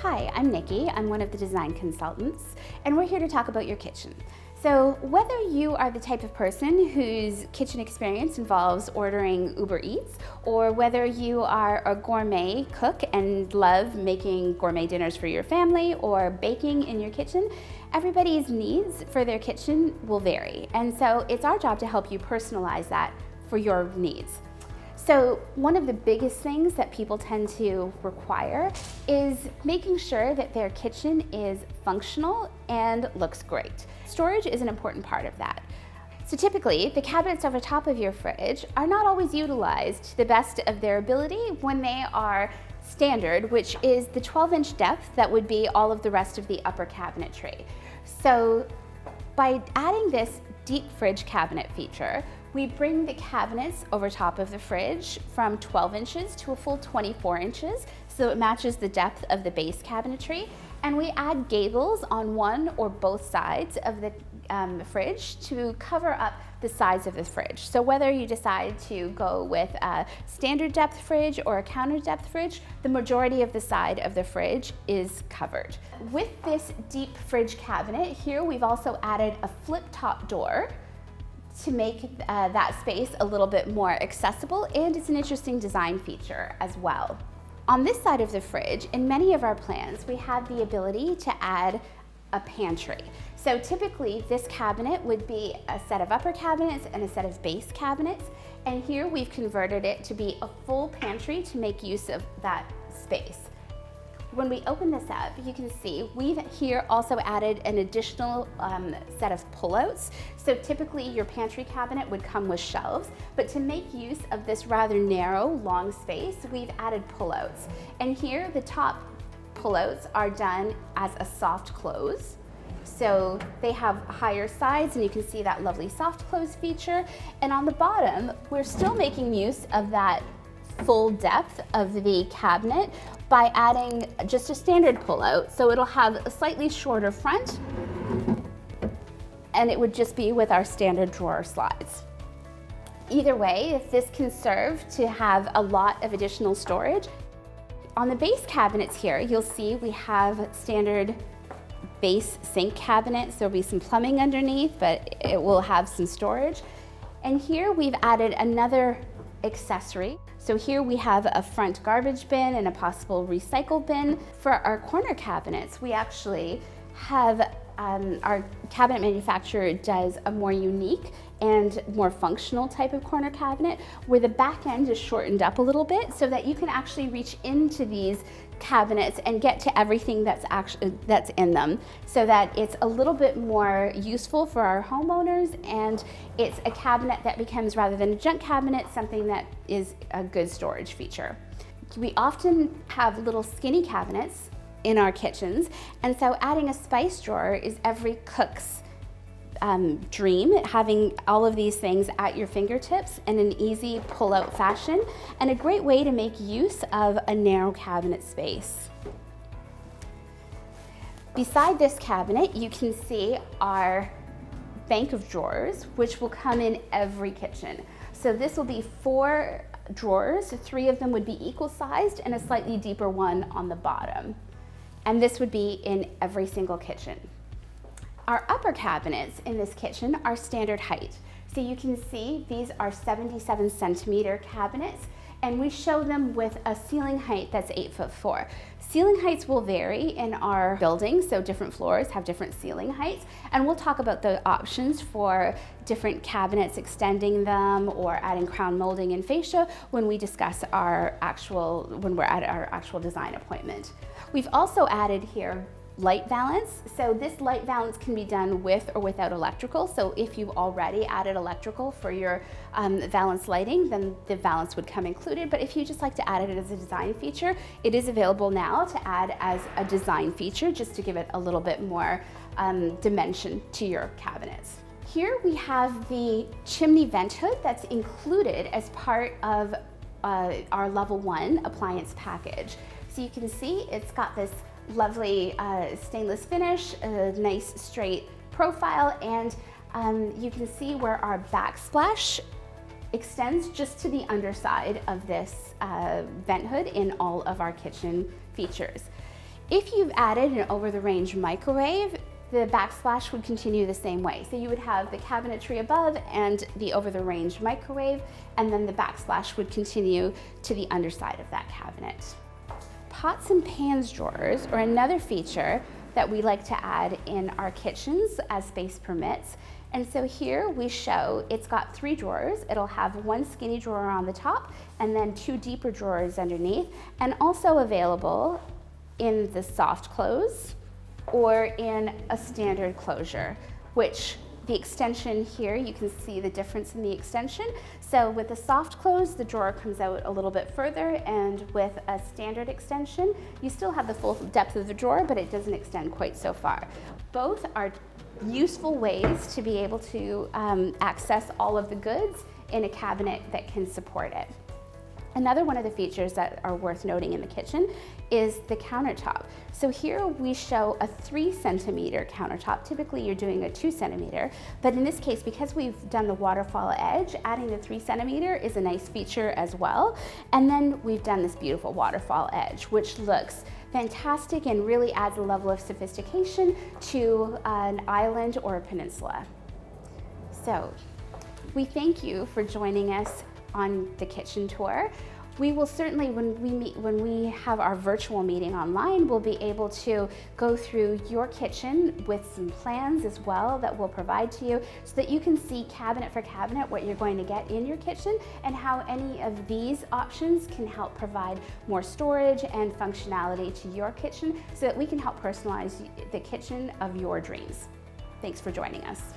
Hi, I'm Nikki. I'm one of the design consultants, and we're here to talk about your kitchen. So whether you are the type of person whose kitchen experience involves ordering Uber Eats, or whether you are a gourmet cook and love making gourmet dinners for your family or baking in your kitchen, everybody's needs for their kitchen will vary. And so it's our job to help you personalize that for your needs. So one of the biggest things that people tend to require is making sure that their kitchen is functional and looks great. Storage is an important part of that. So typically, the cabinets over top of your fridge are not always utilized to the best of their ability when they are standard, which is the 12-inch depth that would be all of the rest of the upper cabinetry. So by adding this deep fridge cabinet feature, we bring the cabinets over top of the fridge from 12 inches to a full 24 inches, so it matches the depth of the base cabinetry. And we add gables on one or both sides of the fridge to cover up the sides of the fridge. So whether you decide to go with a standard depth fridge or a counter depth fridge, the majority of the side of the fridge is covered. With this deep fridge cabinet here, we've also added a flip top door to make that space a little bit more accessible, and it's an interesting design feature as well. On this side of the fridge, in many of our plans, we have the ability to add a pantry. So typically this cabinet would be a set of upper cabinets and a set of base cabinets, and here we've converted it to be a full pantry to make use of that space. When we open this up, you can see we've here also added an additional set of pullouts. So typically your pantry cabinet would come with shelves, but to make use of this rather narrow, long space, we've added pullouts. And here the top pullouts are done as a soft close. So they have higher sides, and you can see that lovely soft close feature. And on the bottom, we're still making use of that full depth of the cabinet by adding just a standard pullout. So it'll have a slightly shorter front, and it would just be with our standard drawer slides. Either way, this can serve to have a lot of additional storage. On the base cabinets here, you'll see we have standard base sink cabinets. There'll be some plumbing underneath, but it will have some storage. And here we've added another accessory. So here we have a front garbage bin and a possible recycle bin. For our corner cabinets, we actually have our cabinet manufacturer does a more unique and more functional type of corner cabinet where the back end is shortened up a little bit so that you can actually reach into these cabinets and get to everything that's in them, so that it's a little bit more useful for our homeowners, and it's a cabinet that becomes, rather than a junk cabinet, something that is a good storage feature. We often have little skinny cabinets in our kitchens, and so adding a spice drawer is every cook's dream, having all of these things at your fingertips in an easy pull-out fashion, and a great way to make use of a narrow cabinet space. Beside this cabinet, you can see our bank of drawers, which will come in every kitchen. So this will be 4 drawers, 3 of them would be equal sized and a slightly deeper one on the bottom. And this would be in every single kitchen. Our upper cabinets in this kitchen are standard height. So you can see these are 77 centimeter cabinets, and we show them with a ceiling height that's 8'4". Ceiling heights will vary in our building, so different floors have different ceiling heights, and we'll talk about the options for different cabinets, extending them or adding crown molding and fascia when we discuss when we're at our actual design appointment. We've also added here light valance. So this light valance can be done with or without electrical. So if you've already added electrical for your valance lighting, then the valance would come included. But if you just like to add it as a design feature, it is available now to add as a design feature, just to give it a little bit more dimension to your cabinets. Here we have the chimney vent hood that's included as part of our level 1 appliance package. So you can see it's got this lovely stainless finish, a nice straight profile, and you can see where our backsplash extends just to the underside of this vent hood in all of our kitchen features. If you've added an over-the-range microwave, the backsplash would continue the same way. So you would have the cabinetry above and the over-the-range microwave, and then the backsplash would continue to the underside of that cabinet. Pots and pans drawers are another feature that we like to add in our kitchens as space permits. And so here we show it's got 3 drawers. It'll have one skinny drawer on the top and then 2 deeper drawers underneath, and also available in the soft close or in a standard closure, which the extension here, you can see the difference in the extension. So with the soft close, the drawer comes out a little bit further, and with a standard extension, you still have the full depth of the drawer, but it doesn't extend quite so far. Both are useful ways to be able to access all of the goods in a cabinet that can support it. Another one of the features that are worth noting in the kitchen is the countertop. So here we show a 3-centimeter countertop. Typically you're doing a 2-centimeter, but in this case, because we've done the waterfall edge, adding the 3-centimeter is a nice feature as well. And then we've done this beautiful waterfall edge, which looks fantastic and really adds a level of sophistication to an island or a peninsula. So we thank you for joining us on the kitchen tour. We will certainly, when we have our virtual meeting online, we'll be able to go through your kitchen with some plans as well that we'll provide to you, so that you can see cabinet for cabinet what you're going to get in your kitchen and how any of these options can help provide more storage and functionality to your kitchen, so that we can help personalize the kitchen of your dreams. Thanks for joining us.